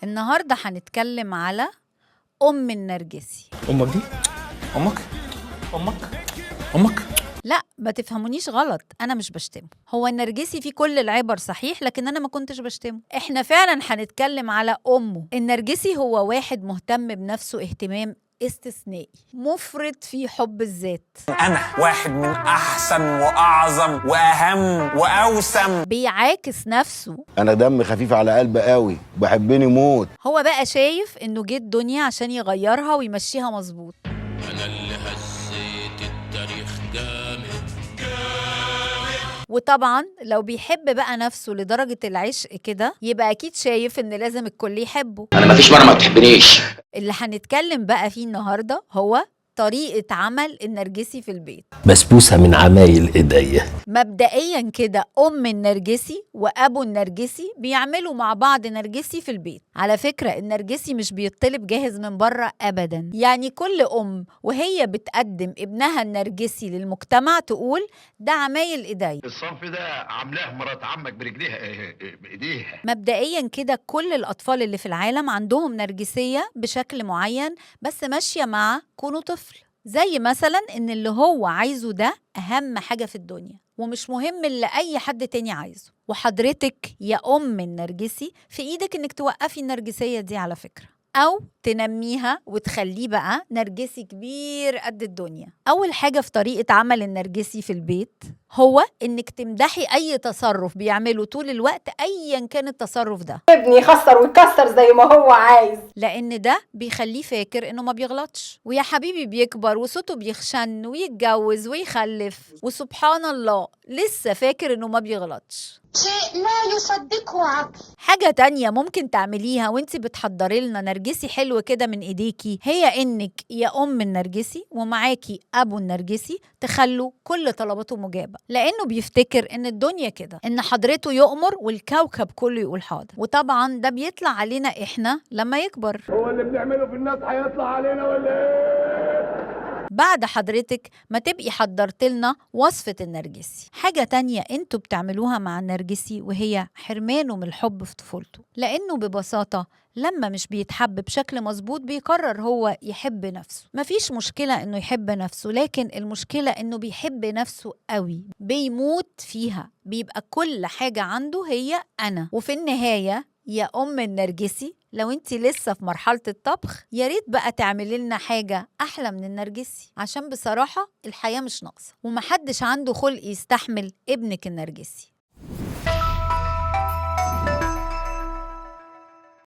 النهاردة هنتكلم على أم النرجسي. أمك دي؟ أمك؟ لا ما تفهمونيش غلط، أنا مش بشتمه. هو النرجسي فيه كل العبر صحيح، لكن أنا ما كنتش بشتمه. إحنا فعلا هنتكلم على أمه. النرجسي هو واحد مهتم بنفسه اهتمام استثنائي، مفرط في حب الذات. أنا واحد من أحسن وأعظم وأهم وأوسم. بيعاكس نفسه. انا دم خفيف على قلبي قوي، بحبني موت. هو بقى شايف إنه جه الدنيا عشان يغيرها ويمشيها مظبوط. أنا اللي هزيت التاريخ جامد. وطبعا لو بيحب بقى نفسه لدرجة العشق كده، يبقى أكيد شايف إن لازم الكل يحبه. انا مفيش مره ما بتحبنيش. اللي هنتكلم بقى فيه النهاردة هو طريقة عمل النرجسي في البيت. بسبوسة من عمايل ايديا. مبدئيا كده أم النرجسي وأبو النرجسي بيعملوا مع بعض نرجسي في البيت. على فكرة النرجسي مش بيطلب جاهز من بره أبدا، يعني كل أم وهي بتقدم ابنها النرجسي للمجتمع تقول ده عمايل إيديا. الصنف ده عاملاه مرات عمك برجليها بايديها. مبدئيا كده كل الأطفال اللي في العالم عندهم نرجسية بشكل معين، بس ماشية مع كونه طفل. زي مثلا إن اللي هو عايزه ده أهم حاجة في الدنيا، ومش مهم اللي أي حد تاني عايزه. وحضرتك يا أم النرجسي في إيدك إنك توقفي النرجسية دي على فكرة، أو تنميها وتخليه بقى نرجسي كبير قد الدنيا. أول حاجة في طريقة عمل النرجسي في البيت هو إنك تمدحي أي تصرف بيعمله طول الوقت، أيا كان التصرف ده. ابني يخسر ويكسر زي ما هو عايز، لأن ده بيخليه فاكر إنه ما بيغلطش. ويا حبيبي بيكبر وصوته بيخشن ويتجوز ويخلف، وسبحان الله لسه فاكر إنه ما بيغلطش. شيء لا يصدقه عقل. حاجة تانية ممكن تعمليها وانت بتحضري لنا نرجسي حلو كده من ايديكي، هي انك يا ام النرجسي ومعاكي ابو النرجسي تخلوا كل طلباته مجابة، لانه بيفتكر ان الدنيا كده، ان حضرته يؤمر والكوكب كله يقول حاضر. وطبعا ده بيطلع علينا احنا لما يكبر. هو اللي بنعمله في الناس هيطلع علينا ولا ايه؟ بعد حضرتك ما تبقي حضرت لنا وصفة النرجسي. حاجة تانية انتوا بتعملوها مع النرجسي وهي حرمانه من الحب في طفولته، لأنه ببساطة لما مش بيتحب بشكل مظبوط بيقرر هو يحب نفسه. مفيش مشكلة انه يحب نفسه، لكن المشكلة انه بيحب نفسه قوي، بيموت فيها، بيبقى كل حاجة عنده هي أنا. وفي النهاية يا أم النرجسي لو انت لسه في مرحلة الطبخ، يا ريت بقى تعملي لنا حاجة أحلى من النرجسي، عشان بصراحة الحياة مش ناقصة ومحدش عنده خلق يستحمل ابنك النرجسي.